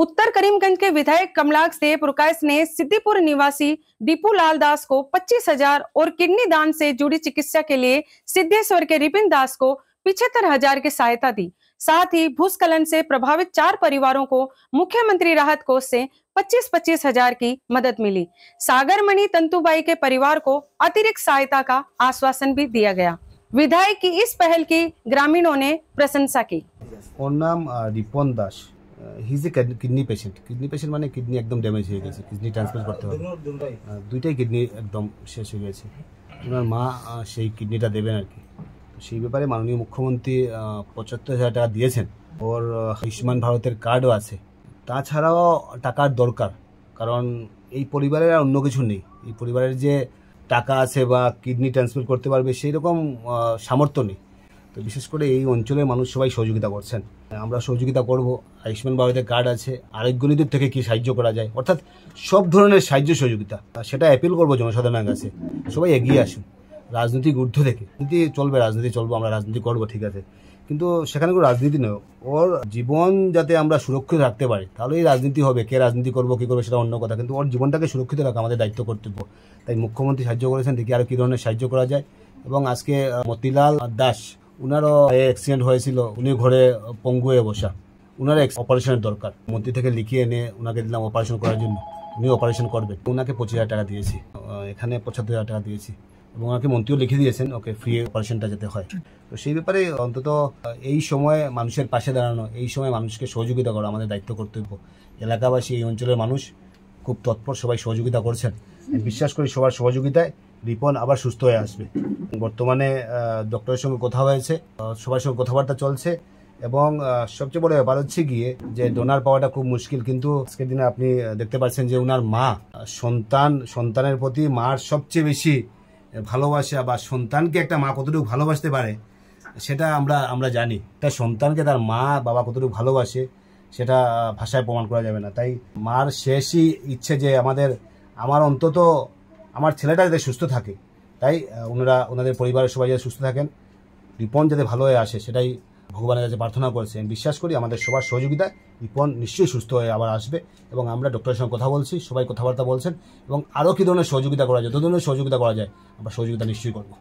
उत्तर करीमगंज के विधायक कमलाक्ष देव पुरकायस ने सिद्दीपुर निवासी दीपू लाल दास को 25,000 और किडनी दान से जुड़ी चिकित्सा के लिए सिद्धेश्वर के रिपिन दास को 75,000 की सहायता दी। साथ ही भूस्खलन से प्रभावित 4 परिवारों को मुख्यमंत्री राहत कोष से 25,000 की मदद मिली। सागरमणि तंतुबाई के परिवार को अतिरिक्त सहायता का आश्वासन भी दिया गया। विधायक की इस पहल की ग्रामीणों ने प्रशंसा की। ওর নাম Ripon Das. He is a kidney patient মানে কিডনি একদম ড্যামেজ হয়ে গেছে, কিডনি ট্রান্সপ্লান্ট করতে হবে। দুইটাই কিডনি একদম শেষ হয়ে গেছে। ওনার মা সেই কিডনিটা দেবেন আর কি। সেই ব্যাপারে মাননীয় মুখ্যমন্ত্রী 75,000 টাকা দিয়েছেন। ওর আয়ুষ্মান ভারতের কার্ডও আছে। তাছাড়াও টাকার দরকার, কারণ এই পরিবারের আর অন্য কিছু নেই। এই পরিবারের যে টাকা আছে বা কিডনি ট্রান্সপ্লান্ট করতে পারবে সেই রকম সামর্থ্য নেই। তো বিশেষ করে এই অঞ্চলের মানুষ সবাই সহযোগিতা করছেন, আমরা সহযোগিতা করব। আয়ুষ্মান ভারতের কার্ড আছে, আরোগ্য নীতির থেকে কি সাহায্য করা যায়, অর্থাৎ সব ধরনের সাহায্য সহযোগিতা, সেটা অ্যাপিল করবো জনসাধারণের কাছে। সবাই এগিয়ে আসুন, রাজনৈতিক ঊর্ধ্ব থেকে। রাজনীতি চলবে, রাজনীতি চলবো, আমরা রাজনীতি করবো, ঠিক আছে, কিন্তু সেখানে কোনো রাজনীতি নয়। ওর জীবন যাতে আমরা সুরক্ষিত রাখতে পারি, তাহলেই রাজনীতি হবে। কে রাজনীতি করবো কি করবো সেটা অন্য কথা, কিন্তু ওর জীবনটাকে সুরক্ষিত রাখা আমাদের দায়িত্ব, কর্তব্য। তাই মুখ্যমন্ত্রী সাহায্য করেছেন, দেখি আরো কি ধরনের সাহায্য করা যায়। এবং আজকে মতিলাল দাস, উনারও অ্যাক্সিডেন্ট হয়েছিল, উনি ঘরে পঙ্গু হয়ে বসা, উনার অপারেশনের দরকার। মন্ত্রী থেকে লিখিয়ে এনে উনাকে দিলাম অপারেশন করার জন্য, উনি অপারেশন করবেন। ওনাকে 25,000 টাকা দিয়েছি, এখানে 75,000 টাকা দিয়েছি, এবং ওনাকে মন্ত্রীও লিখে দিয়েছেন ওকে ফ্রি অপারেশনটা যেতে হয়। তো সেই ব্যাপারে অন্তত এই সময় মানুষের পাশে দাঁড়ানো, এই সময় মানুষকে সহযোগিতা করা আমাদের দায়িত্ব, কর্তব্য। এলাকাবাসী, এই অঞ্চলের মানুষ খুব তৎপর, সবাই সহযোগিতা করছেন। বিশ্বাস করি সবার সহযোগিতায় রিপন আবার সুস্থ হয়ে আসবে। বর্তমানে ডক্টরের সঙ্গে কথা হয়েছে, সবার সঙ্গে কথাবার্তা চলছে, এবং সবচেয়ে বড় ব্যাপার হচ্ছে গিয়ে যে ডোনার পাওয়াটা খুব মুশকিল। কিন্তু আজকের দিনে আপনি দেখতে পাচ্ছেন যে ওনার মা সন্তানের প্রতি মার সবচেয়ে বেশি ভালোবাসা, বা সন্তানকে একটা মা কতটুকু ভালোবাসতে পারে সেটা আমরা জানি। তাই সন্তানকে তার মা বাবা কতটুকু ভালোবাসে সেটা ভাষায় প্রমাণ করা যাবে না। তাই মার শেষই ইচ্ছে যে আমার অন্তত আমার ছেলেটা যাতে সুস্থ থাকে। তাই ওনাদের পরিবারের সবাই যাতে সুস্থ থাকেন, রিপন যাতে ভালো হয়ে আসে, সেটাই ভগবানের কাছে প্রার্থনা করেছেন। বিশ্বাস করি আমাদের সবার সহযোগিতায় রিপন নিশ্চয়ই সুস্থ হয়ে আবার আসবে। এবং আমরা ডক্টরের সঙ্গে কথা বলছি, সবাই কথাবার্তা বলছেন, এবং আরও কী ধরনের সহযোগিতা করা যায়, যত ধরনের সহযোগিতা করা যায় আমরা সহযোগিতা নিশ্চয়ই করবো।